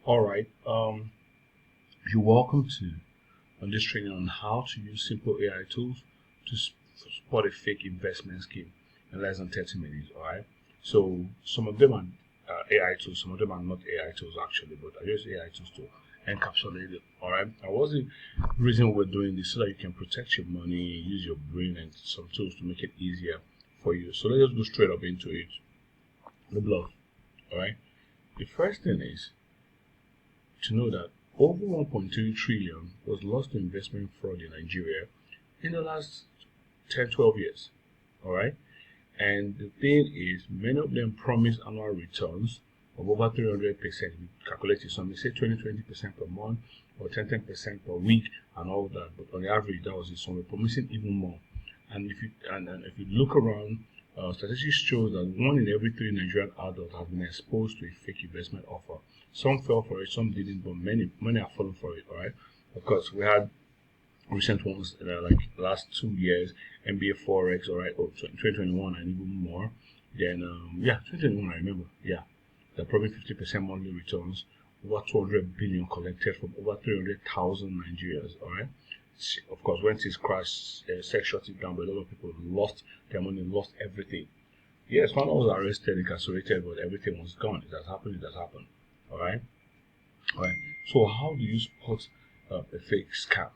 All right. You're welcome to on this training on how to use simple AI tools to spot a fake investment scheme in less than 30 minutes. All right. So some of them are AI tools, some of them are not AI tools actually, but I use AI tools to encapsulate it. All right. And what's the reason we're doing this? So that you can protect your money, use your brain, and some tools to make it easier for you. So let's just go straight up into it. The blog. All right. The first thing is to know that over 1.3 trillion was lost to investment fraud in Nigeria in the last 10, 12 years. All right. And the thing is, many of them promise annual returns of over 300%. We calculated some may say 20% per month or 10% per week and all that. But on the average, that was it. Some were promising even more. And if you look around, statistics show that 1 in every 3 Nigerian adults have been exposed to a fake investment offer. Some fell for it, some didn't, but many have fallen for it. All right. Of course, we had recent ones like last 2 years, NBA Forex, all right, 2021 and even more. Then 2021 I remember, they're probably 50% monthly returns, over 200 billion collected from over 300,000 Nigerians, all right. Of course, when things crashed, sex shut it down, but a lot of people lost their money, lost everything. Yes, one was arrested, incarcerated, but everything was gone. It has happened. All right. All right. So how do you spot a fake scam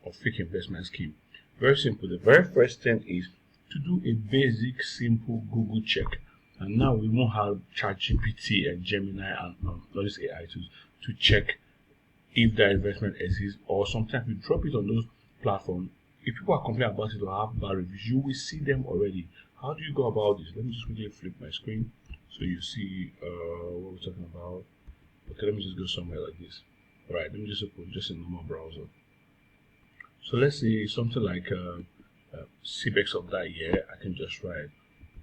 or fake investment scheme? Very simple. The very first thing is to do a basic, simple Google check. And now we won't have ChatGPT and Gemini and all these AI tools to check if that investment exists, or sometimes you drop it on those platforms. If people are complaining about it or have bad reviews, you will see them already. How do you go about this? Let me just quickly flip my screen so you see what we're talking about. Okay, let me just go somewhere like this. All right, let me just open just a normal browser. So let's say something like CBEX of that year. I can just write,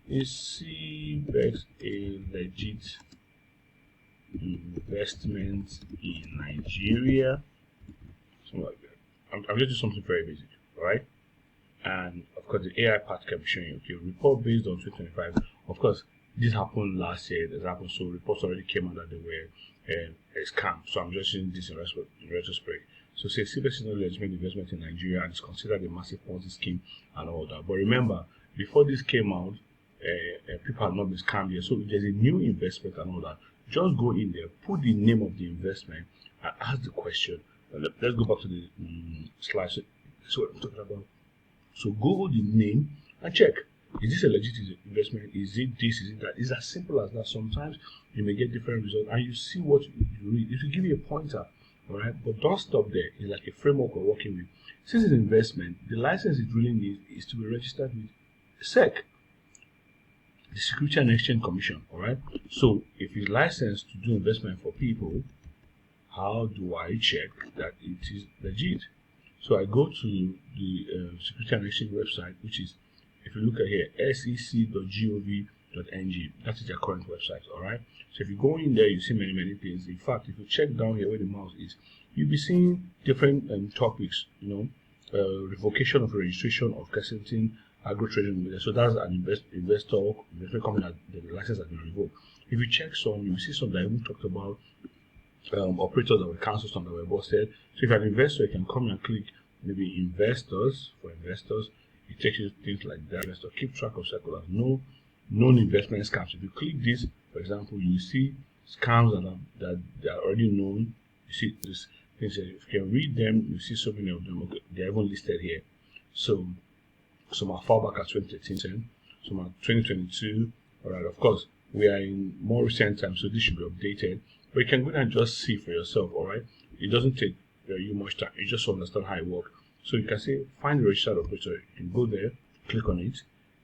is CBEX a legit investment in Nigeria? Something like that. I'm just doing something very basic, right? And of course, the AI part can be showing you, okay, report based on 2025. Of course, this happened last year. This happened, so reports already came out that they were a scam. So I'm just using this in retrospect. So say CBEX is not legitimate investment in Nigeria and it's considered a massive Ponzi scheme and all that. But remember, before this came out, people had not been scammed yet. So if there's a new investment and all that, just go in there, put the name of the investment, and ask the question. Let's go back to the slide. So what I'm talking about. So Google the name and check. Is this a legit investment? Is it this? Is it that? It's as simple as that. Sometimes you may get different results and you see what you read. It will give you a pointer, all right? But don't stop there. It's like a framework we're working with. Since it's investment, the license it really needs is to be registered with SEC, the Security and Exchange Commission, all right? So if it's licensed to do investment for people, how do I check that it is legit? So I go to the Security and Exchange website, which is, if you look at here, sec.gov.ng. That is their current website, all right? So if you go in there, you see many things. In fact, if you check down here where the mouse is, you'll be seeing different topics, revocation of registration of Kensington Agro Trading Limited. So that's an investment company that the license has been revoked. If you check some, you see some that I even talked about operators that were cancelled, some that were busted. So if you're an investor, you can come and click maybe investors for investors. It takes you to things like that. Investor, keep track of circulars, no known investment scams. If you click this, for example, you see scams that are already known. You see this things. If you can read them, you see so many of them. Okay, they're even listed here. So some are far back at 2013, some are 2022. All right, of course, we are in more recent times, so this should be updated. But you can go and just see for yourself, all right? It doesn't take you much time. You just understand how it works. So you can say, find the registered operator. You can go there, click on it,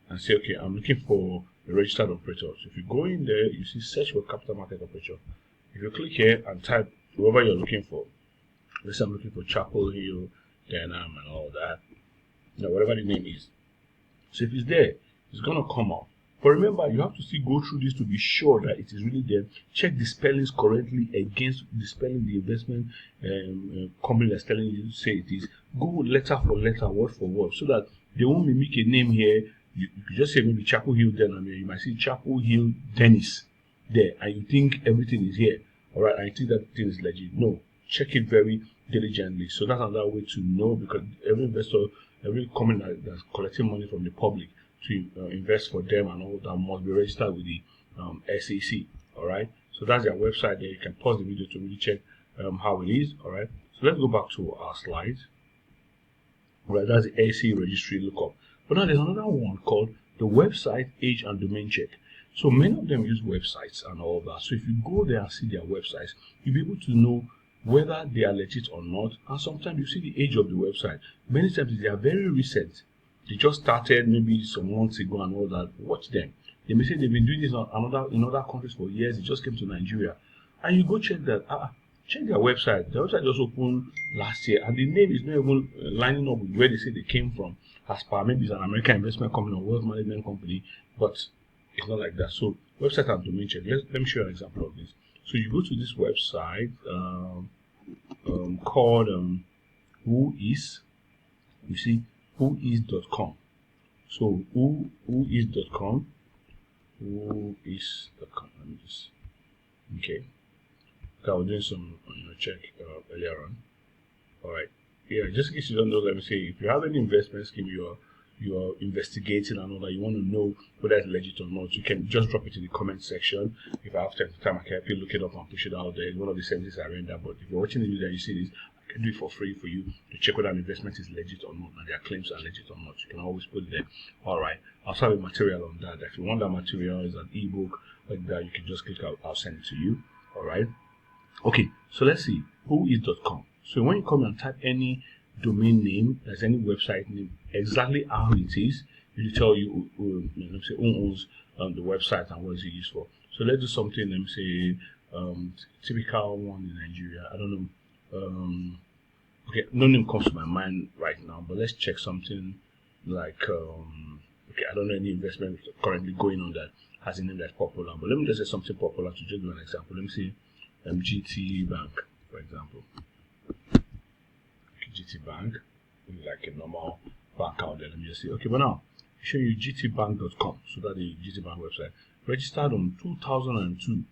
and say, okay, I'm looking for a registered operator. So if you go in there, you see search for capital market operator. If you click here and type whoever you're looking for, let's say I'm looking for Chapel Hill, Denham, and all that, whatever the name is. So if it's there, it's going to come out. But remember, you have to still go through this to be sure that it is really there. Check the spellings correctly against the spelling the investment company that's telling you to say it is. Go letter for letter, word for word, so that they won't mimic a name here. You just say maybe Chapel Hill Denham. You might see Chapel Hill Dennis there, and you think everything is here. all right, I think that thing is legit. No, check it very diligently. So that's another way to know, because every investor, every company that's collecting money from the public to invest for them and all that must be registered with the SEC. All right, so that's their website there. You can pause the video to really check how it is. All right, so let's go back to our slides. All right, that's the SEC registry lookup. But now there's another one called the website age and domain check. So many of them use websites and all that. So if you go there and see their websites, you'll be able to know whether they are legit or not. And sometimes you see the age of the website. Many times they are very recent. They just started maybe some months ago and all that. Watch them. They may say they've been doing this in other countries for years. It just came to Nigeria. And you go check that. Check their website. Their website just opened last year, and the name is not even lining up with where they say they came from. As per maybe it's an American investment company or wealth management company, but it's not like that. So website and domain check. Let me show you an example of this. So you go to this website called Whois. You see whois.com. So whois.com. Whois.com. Let me just okay. I was doing some check earlier on. All right. Yeah, just in case you don't know, let me say, if you have any investment scheme you are investigating and all that, you want to know whether it's legit or not, you can just drop it in the comment section. If I have time, I can help you look it up and push it out there. It's one of the services I render. But if you're watching the video and you see this, I can do it for free for you to check whether an investment is legit or not and their claims are legit or not. You can always put it there. All right. I also have a material on that. If you want that material, it's an ebook like that, you can just click out. I'll send it to you. All right. Okay, so let's see, whois.com. So when you come and type any domain name, there's any website name, exactly how it is, it will tell you, who owns the website and what is it used for. So let's do something, let me say, typical one in Nigeria. I don't know. Okay, no name comes to my mind right now, but let's check something like, okay, I don't know any investment currently going on that has a name that's popular, but let me just say something popular to just do an example. Let me see. GT Bank, for example. GT Bank is like a normal bank out there. Let me just say, okay, but now show you gtbank.com. So that's the GT Bank website. Registered on 2002.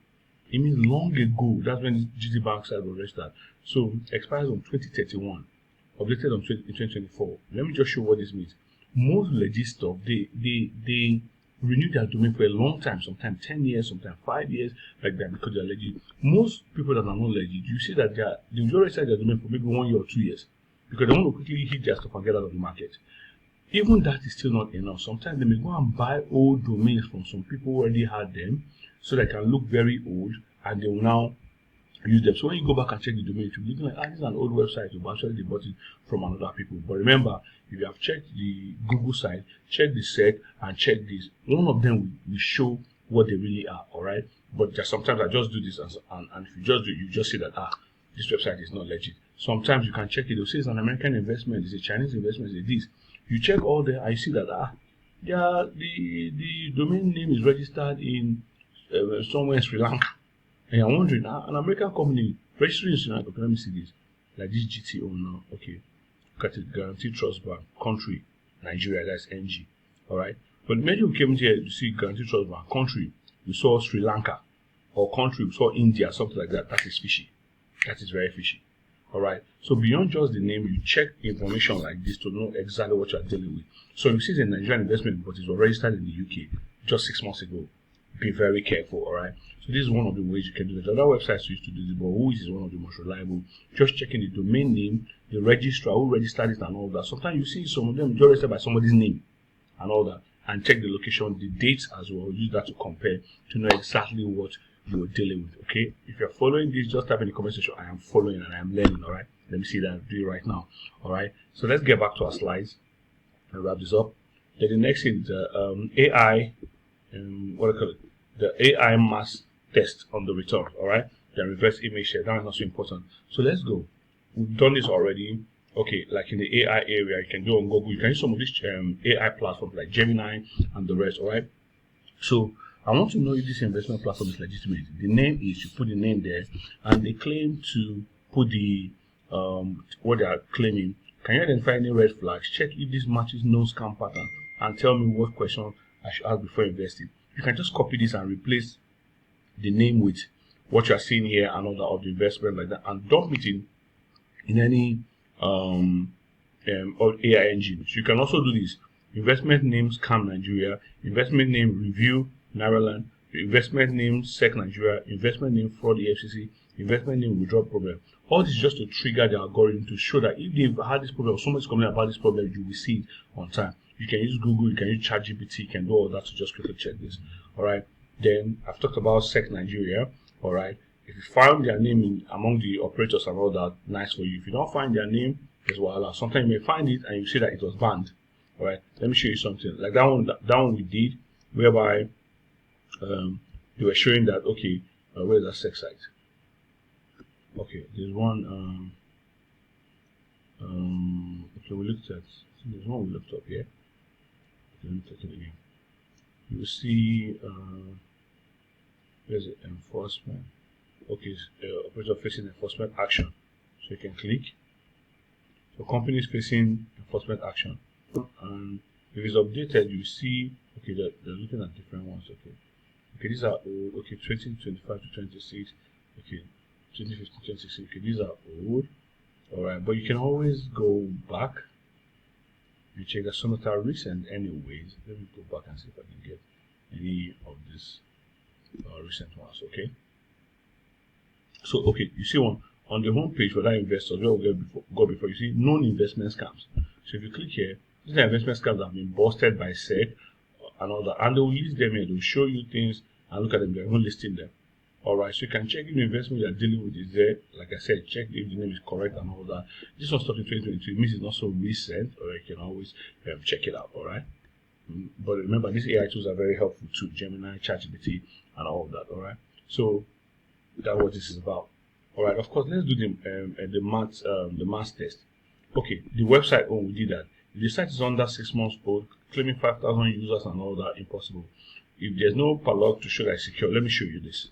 It means long ago. That's when the GT Bank site was registered. So expires on 2031. Updated on 2024. Let me just show what this means. Most legit stuff, they renew their domain for a long time, sometimes 10 years, sometimes 5 years, like that, because they're legit. Most people that are not legit, you see that they will register their domain for maybe 1 year or 2 years, because they want to quickly hit their stuff and get out of the market. Even that is still not enough. Sometimes they may go and buy old domains from some people who already had them, so they can look very old, and they will now use them. So when you go back and check the domain, you'll be looking like, this is an old website, but actually they bought it from another people. But remember, if you have checked the Google site, check the SEC, and check this, one of them will show what they really are, all right? But just sometimes I just do this, and if you just do it, you just see that, this website is not legit. Sometimes you can check it, they'll say it's an American investment, it's a Chinese investment, it's this. You check all there, I see that, the domain name is registered in somewhere in Sri Lanka. And you're wondering, an American company registering in Sri Lanka, okay, let me see this. Like this GT owner, okay. Look at it, Guaranteed Trust Bank, country, Nigeria, that's NG. Alright. But maybe we came here to see Guaranteed Trust Bank, country, we saw Sri Lanka, or country, we saw India, something like that. That is fishy. That is very fishy. Alright. So beyond just the name, you check information like this to know exactly what you are dealing with. So you see it's a Nigerian investment, but it was registered in the UK just 6 months ago. Be very careful, alright? So this is one of the ways you can do that. Other websites used to do this, but Whois is one of the most reliable. Just checking the domain name, the registrar, who registered it and all that. Sometimes you see some of them just registered by somebody's name and all that. And check the location, the dates as well. Use that to compare to know exactly what you're dealing with, okay? If you're following this, just type in the comment section, I am following and I am learning, alright? Let me see that I'll do it right now, alright? So let's get back to our slides and wrap this up. Then the next thing is AI, what do I call it? The AI mass test on the return, alright? Then reverse image share, that is not so important. So let's go. We've done this already. Okay, like in the AI area, you can do on Google, you can use some of these AI platforms like Gemini and the rest, alright? So I want to know if this investment platform is legitimate. The name is, you put the name there, and they claim to put the what they are claiming. Can you identify any red flags? Check if this matches no scam pattern, and tell me what question I should ask before investing. You can just copy this and replace the name with what you are seeing here and all that of the investment like that, and dump it in any or AI engine. So you can also do this. Investment name Scam Nigeria, investment name Review Nairaland, investment name SEC Nigeria, investment name Fraud EFCC, investment name Withdrawal Problem. All this is just to trigger the algorithm to show that if they've had this problem or someone's complaining about this problem, you will see it on time. You can use Google, you can use ChatGPT, you can do all that to just quickly check this. Alright. Then I've talked about SEC Nigeria. Alright. If you find their name among the operators and all that, nice for you. If you don't find their name, there's voila. Sometimes you may find it and you see that it was banned. Alright, let me show you something like that one we did, whereby they were showing that, okay, where's that SEC site? Okay, there's one okay, we looked at, there's one we looked up here. Let me take it again. You will see there's enforcement. Okay, operator facing enforcement action. So you can click. So companies facing enforcement action. And if it's updated, you see, okay, they're looking at different ones. Okay, these are old. Okay, 2025 to 26. Okay, 2015, 2016. Okay, these are old. Alright, but you can always go back and check that some of that are recent anyways. Let me go back and see if I can get any of these recent ones. Okay, so okay, you see one on the home page for that investors where we go before, you see known investment scams. So if you click here, these are investment scams that have been busted by SEC and all that, and they will list them here. They'll show you things and look at them. They're even listing them. Alright, so you can check if the investment you're dealing with is there. Like I said, check if the name is correct and all that. This one started in 2022. It means it's not so recent, or you can always check it out. Alright, but remember, these AI tools are very helpful too. Gemini, ChatGPT, and all that. Alright, so that's what this is about. Alright, of course, let's do the maths test. Okay, the website, we did that. If the site is under 6 months old, claiming 5,000 users and all that, impossible. If there's no padlock to show that it's secure, let me show you this.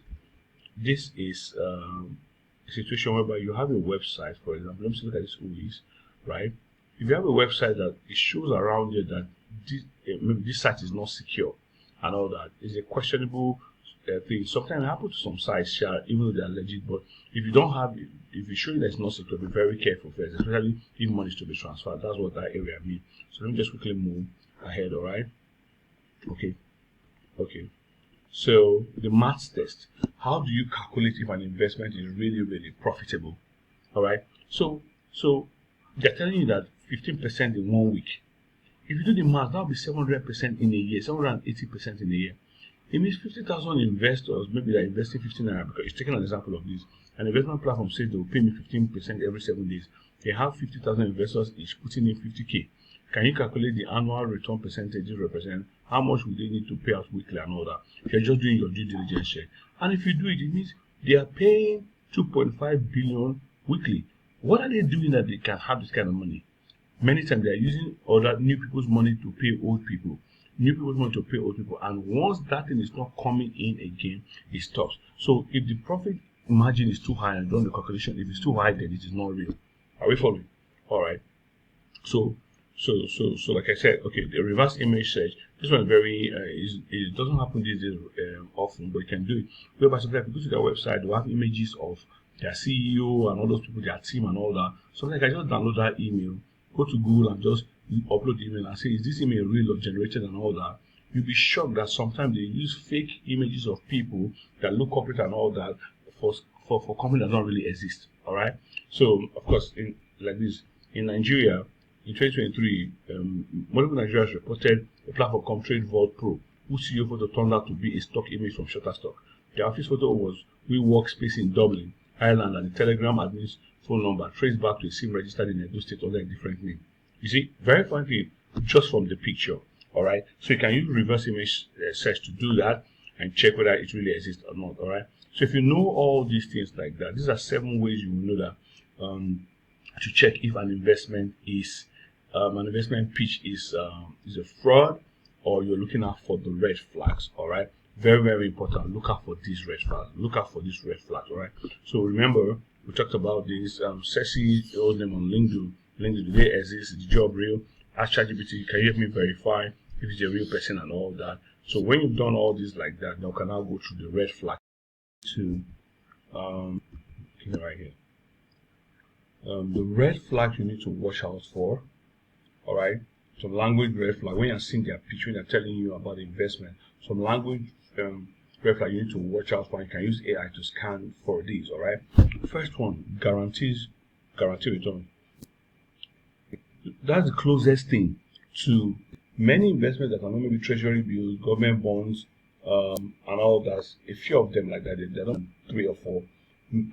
This is a situation whereby you have a website, for example. Let me look at this OIS, right? If you have a website that it shows around here that maybe this site is not secure and all that, is a questionable thing. Sometimes it happens to some sites, even though they are legit, but if you don't have, if you show you that it's not secure, be very careful first, especially if money is to be transferred. That's what that area means. So let me just quickly move ahead. All right. Okay. So the maths test. How do you calculate if an investment is really profitable? All right. So they're telling you that 15% in 1 week. If you do the math, that'll be 700% in a year, 780% in a year. It means 50,000 investors, maybe they're investing 15 naira, because it's taking an example of this. An investment platform says they will pay me 15% every 7 days. They have 50,000 investors each putting in 50k. Can you calculate the annual return percentages represent? How much will they need to pay out weekly and all that? If you're just doing your due diligence check. And if you do it, it means they are paying 2.5 billion weekly. What are they doing that they can have this kind of money? Many times they are using other new people's money to pay old people. New people's money to pay old people. And once that thing is not coming in again, it stops. So if the profit margin is too high and done the calculation, if it's too high, then it is not real. Are we following? Alright. So like I said, okay, the reverse image search, this one is very it doesn't happen these days often, but you can do it. Whereby sometimes if you go to their website, they have images of their CEO and all those people, their team and all that. So like I just download that email, go to Google and just upload the email and say, is this email real or generated and all that? You'll be shocked that sometimes they use fake images of people that look corporate and all that for companies that don't really exist. Alright? So of course, in Nigeria, in 2023, Multiple Nigeria has reported a platform called Trade Vault Pro, whose CEO photo turned out to be a stock image from Shutterstock. The office photo was WeWorkspace in Dublin, Ireland, and the Telegram admin's phone number traced back to a SIM registered in Edo State under a different name. You see, very funny just from the picture. Alright, so you can use reverse image search to do that and check whether it really exists or not. Alright, so if you know all these things like that, these are 7 ways you will know that to check if an investment is an investment pitch is a fraud, or you're looking out for the red flags. All right, very important. Look out for these red flags. Look out for these red flags. All right. So remember, we talked about this sexy old name on LinkedIn. LinkedIn, do they exist? Is the job real? Ask ChatGPT, can you help me verify if it's a real person and all that? So when you've done all this like that, now can now go through the red flag to right here. The red flag you need to watch out for. All right. Some language red flag when you're seeing their pitch, when they're telling you about the investment. Some language red flag you need to watch out for. You can use AI to scan for these. All right. First one, guarantee return. That's the closest thing to many investments that are normally treasury bills, government bonds, and all that. A few of them like that, they're not 3 or 4.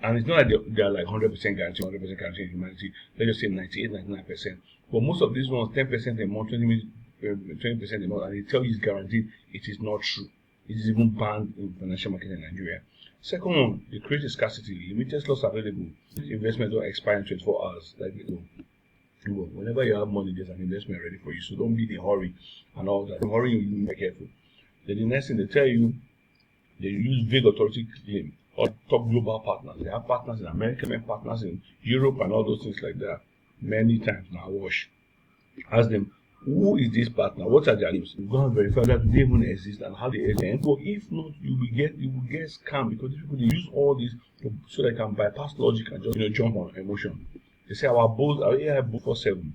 And it's not like they're like 100% guaranteed, 100% guaranteed in humanity. Let's just say 98, 99%. But most of these ones, 10% a month, 20% a month, and they tell you it's guaranteed. It is not true. It is even banned in financial market in Nigeria. Second one, they create a scarcity. Limited slots available. Investment don't expire in 24 hours. Like we go. Well, whenever you have money, there's an investment ready for you. So don't be in a hurry and all that. In a hurry, you need to be careful. Then the next thing they tell you, they use vague authority claim or top global partners. They have partners in America, partners in Europe, and all those things like that. Many times now, ask them, who is this partner? What are their names? You go and verify that they even exist and how they exist. But if not, you will get scammed because these people they use all this so they can bypass logic and just jump on emotion. They say our AI boat for 7.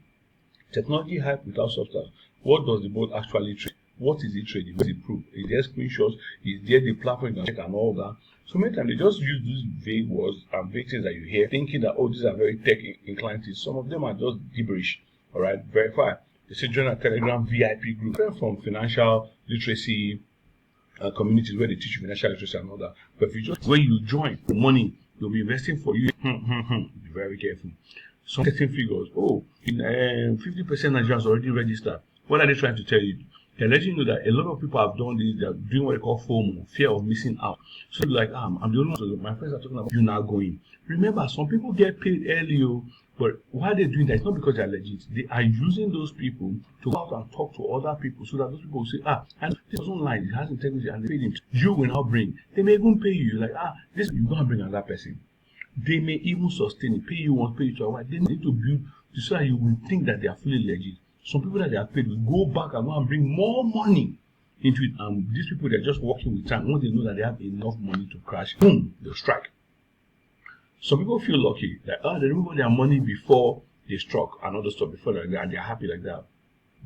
Technology hype without substance. What does the boat actually trade? What is it trading? What is it proof? Is there screenshots? Is there the platform you can check and all that? So many times they just use these vague words and vague things that you hear, thinking that these are very tech inclined things. Some of them are just gibberish. All right, verify. They say join a Telegram VIP group from financial literacy communities where they teach you financial literacy and all that. But if you just when you join, the money they'll be investing for you. Be very careful. Some certain figures. 50% Nigerians already registered. What are they trying to tell you? They're letting you know that a lot of people have done this. They're doing what they call FOMO, fear of missing out. So like, I'm the only one. My friends are talking about you now going. Remember, some people get paid early, but why they're doing that? It's not because they're legit. They are using those people to go out and talk to other people so that those people will say, and this was online, it has integrity, and they paid him. You will now bring. They may even pay you like, this you're gonna bring another person. They may even sustain it, pay you once, pay you twice. They need to build so that you will think that they are fully legit. Some people that they are paid will go back and go and bring more money into it. And these people, they're just working with time. Once they know that they have enough money to crash, boom, they'll strike. Some people feel lucky that they remove their money before they struck and other stuff before that, and they're happy like that.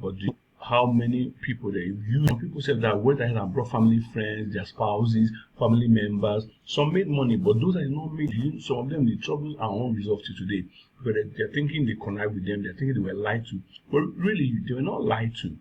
But how many people they use? Some people said that went ahead and brought family, friends, their spouses, family members. Some made money, but those that did not make, some of them the troubles are unresolved till today. Because they're thinking they connived with them, they're thinking they were lied to. But really, they were not lied to.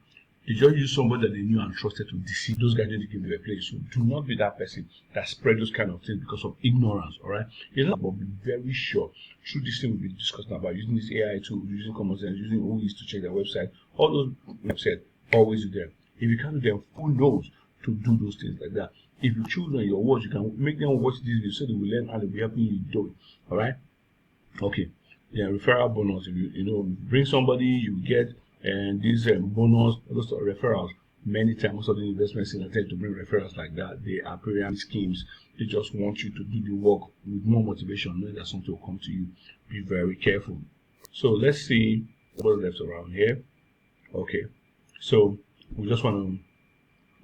They just used somebody that they knew and trusted to deceive. Those guys didn't give you a place. So do not be that person that spread those kind of things because of ignorance, all right? It's not about being very sure. Through this thing we'll be discussing about using this AI tool, using common sense, using OEs to check their website. All those websites, always do them. If you can't do them, who knows to do those things like that? If you choose on your watch, you can make them watch this video so they will learn how to be helping you do it, all right? Okay. Yeah, referral bonus. If you bring somebody, you get and this bonus, those referrals. Many times, most of the investments in attempt to bring referrals like that, they are pyramid schemes. They just want you to do the work with more motivation, knowing that something will come to you. Be very careful. So let's see what's left around here. Okay, so we just want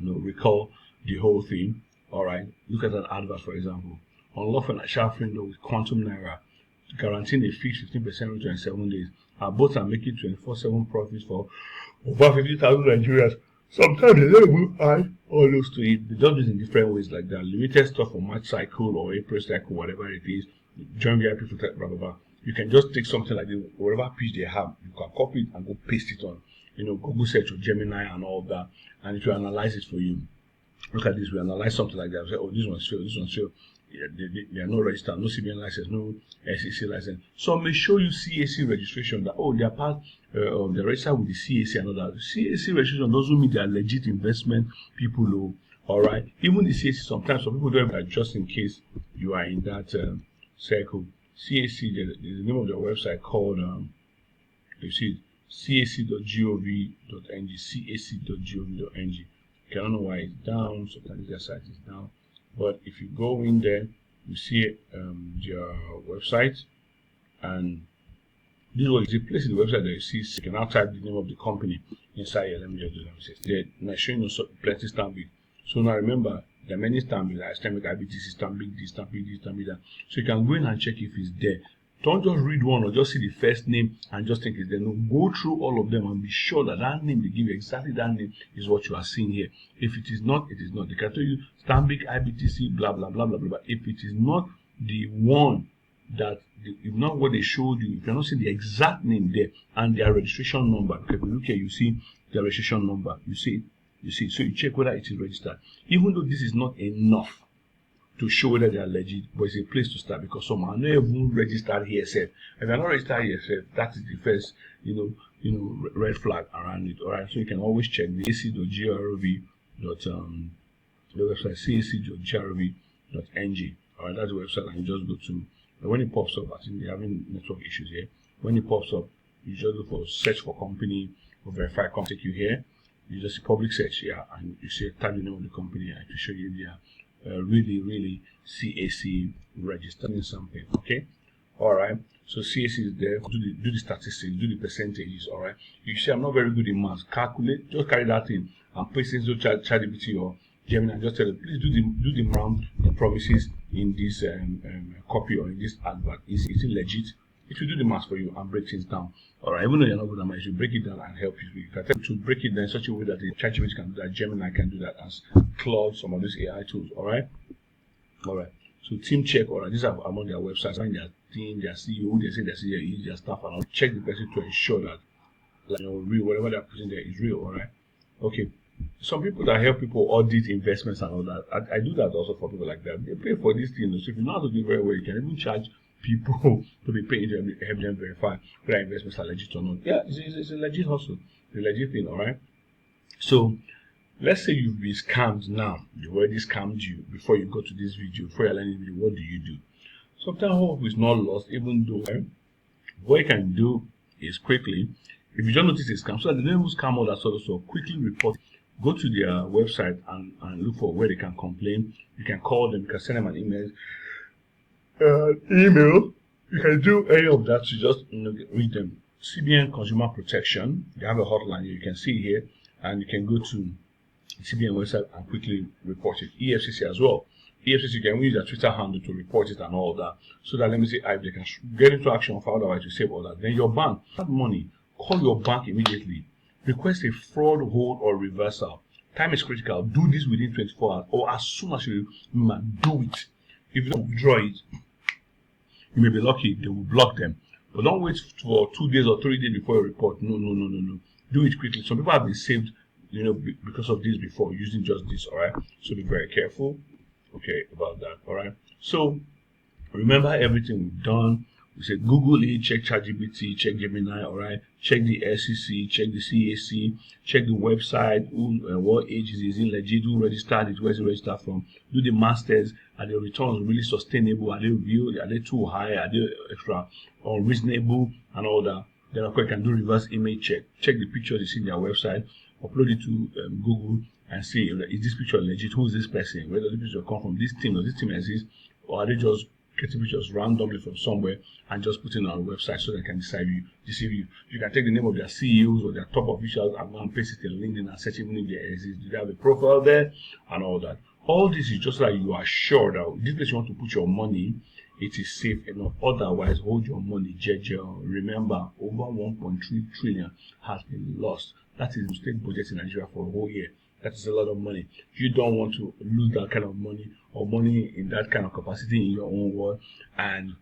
to recall the whole thing. All right, look at that advert, for example. Unlock financial freedom with Quantum Naira, guaranteeing a fixed 15% return in 7 days. Our bots are making 24/7 profits for over 50,000 Nigerians. Sometimes they don't even add all those to it. They just do it in different ways like that. Limited stuff for March cycle or April cycle, whatever it is. Join VIP for blah blah blah. You can just take something like this, whatever pitch they have, you can copy it and go paste it on, Google search or Gemini and all that, and it will analyze it for you. Look at this, we analyze something like that. We say, this one's failed, this one's failed. They are not registered, no CBN license, no SEC license. So may show you CAC registration that they are part of the register with the CAC and all that. CAC registration doesn't mean they are legit investment people. All right, even the CAC sometimes some people don't have just in case you are in that circle. CAC, there's the name of their website called you see cac.gov.ng, cac.gov.ng. I don't know why it's down. Sometimes their site is down. But if you go in there, you see their website, and this was the place in the website that you see. You can now type the name of the company inside here. Let me say. They're showing you plenty stamp it. So now remember, There are many Stanbic, like Stanbic IBTC, Stanbic this, Stanbic this, Stanbic that. So you can go in and check if it's there. Don't just read one or just see the first name and just think it's there. No, go through all of them and be sure that that name they give you, exactly that name is what you are seeing here. If it is not, it is not. They can tell you Stanbic IBTC, blah blah blah blah blah. But if it is not the one that, if not what they showed you, you cannot see the exact name there and their registration number. Because if you look here, you see their registration number. You see it. So you check whether it is registered. Even though this is not enough to show whether they are legit, but it's a place to start, because some are not even registered here. If you're not registered here, that is the first, red flag around it. All right, so you can always check the cac.grov. The website cac.grov.ng. All right, that's the website, and you just go to. When it pops up, I think they're having network issues here. When it pops up, you just go for search for company or verify company. Take you here. You just see public search here, and you see type the name of the company, and to show you their really CAC registered in something. Okay, all right. So CAC is there. Do the statistics, do the percentages. All right. You see, I'm not very good in maths. Calculate. Just carry that in and paste it into ChatGPT or Gemini. Just tell them, please do the amount the promises in this copy or in this advert. Is it legit? It will do the math for you and break things down. Alright, even though you're not good at math, it will break it down and help you. You can tell to break it down in such a way that the ChatGPT can do that, Gemini can do that, as Claude, some of these AI tools. Alright. So team check. Alright, these are among their websites, and their team, their CEO, who they say their CEO is, their staff, and all. Check the person to ensure that, real, whatever they're putting there is real. Alright. Okay. Some people that help people audit investments and all that, I do that also for people like that. They pay for these things. So if you know how to do it very well, you can even charge people to be paid to help them verify whether investments are legit or not. Yeah, it's a legit hustle, a legit thing. All right. So let's say you've been scammed now. They've already scammed you before you go to this video. Before you're learning video, what do you do? Sometimes hope is not lost, even though what you can do is quickly, if you don't notice a scam, so that they don't even scam all that sort of stuff, quickly report. Go to their website and look for where they can complain. You can call them, you can send them an email. You can do any of that to just read them. CBN Consumer Protection, they have a hotline you can see here, and you can go to the CBN website and quickly report it. EFCC as well. EFCC can use their Twitter handle to report it and all that, so that, let me see, if they can get into action for otherwise to save all that. Then your bank, that money, call your bank immediately. Request a fraud, hold, or reversal. Time is critical. Do this within 24 hours, or as soon as you remember, do it. If you don't withdraw it, you may be lucky they will block them. But don't wait for 2 days or 3 days before you report. No. Do it quickly. Some people have been saved, because of this before, using just this. All right. So be very careful. Okay, about that. All right. So remember everything we've done. We said Google it, check ChatGPT, check Gemini, all right. Check the SEC, check the CAC, check the website, what age is it legit, who registered it, where's it registered from. Do the masters, are the returns really sustainable, are they real, are they too high, are they extra unreasonable, and all that. Then of course you can do reverse image check. Check the pictures you see in their website, upload it to Google and see, is this picture legit, who is this person, where does this picture come from, this team, does this team exist, or are they just getting pictures randomly from somewhere and just putting it on a website so they can deceive you. You can take the name of their CEOs or their top officials and go and paste it in LinkedIn and search even if they exist. Do they have a profile there and all that? All this is just like you are sure that this place you want to put your money, it is safe enough. Otherwise, hold your money, JJ. Remember, over 1.3 trillion has been lost. That is the state budget in Nigeria for a whole year. That is a lot of money. You don't want to lose that kind of money or money in that kind of capacity in your own world, and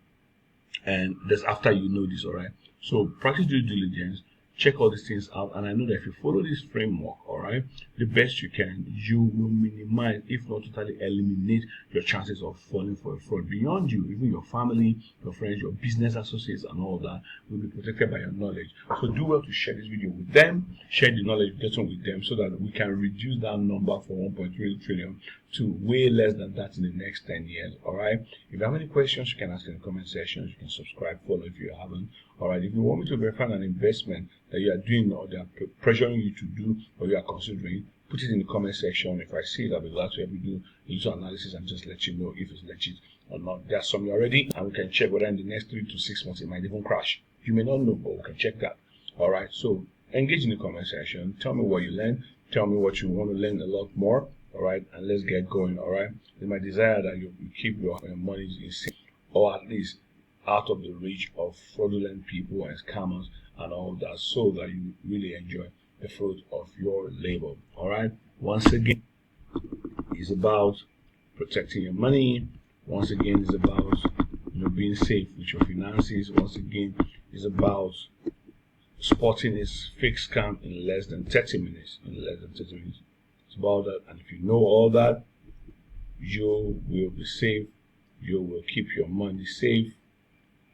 that's after you know this, all right? So practice due diligence, check all these things out, and I know that if you follow this framework, all right, the best you can, you will minimize, if not totally eliminate, your chances of falling for a fraud. Beyond you, even your family, your friends, your business associates, and all that will be protected by your knowledge. So do well to share this video with them, share the knowledge getting with them, so that we can reduce that number from 1.3 trillion to way less than that in the next 10 years. All right. If you have any questions, you can ask in the comment section. You can subscribe, follow if you haven't. All right. If you want me to verify an investment that you are doing or they are pressuring you to do or you are considering, put it in the comment section. If I see it, I'll be glad to help you do a little analysis and just let you know if it's legit or not. There's some already, and we can check whether in the next 3 to 6 months it might even crash. You may not know, but we can check that. All right. So engage in the comment section. Tell me what you learned. Tell me what you want to learn a lot more. all right, and let's get going, all right. It's my desire that you keep your money in safe, or at least out of the reach of fraudulent people and scammers and all that, so that you really enjoy the fruit of your labor, all right. Once again, it's about protecting your money. Once again, it's about being safe with your finances. Once again, it's about spotting this fake scam in less than 30 minutes. It's about that, and if you know all that, you will be safe. You will keep your money safe,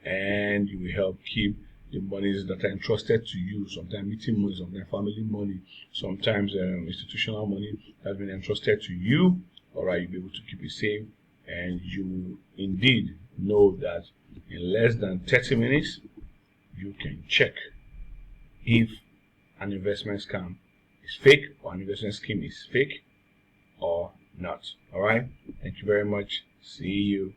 and you will help keep the monies that are entrusted to you. Sometimes meeting money, sometimes family money, sometimes institutional money that's been entrusted to you. All right, you'll be able to keep it safe, and you indeed know that in less than 30 minutes you can check if an investment scam is fake or an investment scheme is fake or not. All right, thank you very much. See you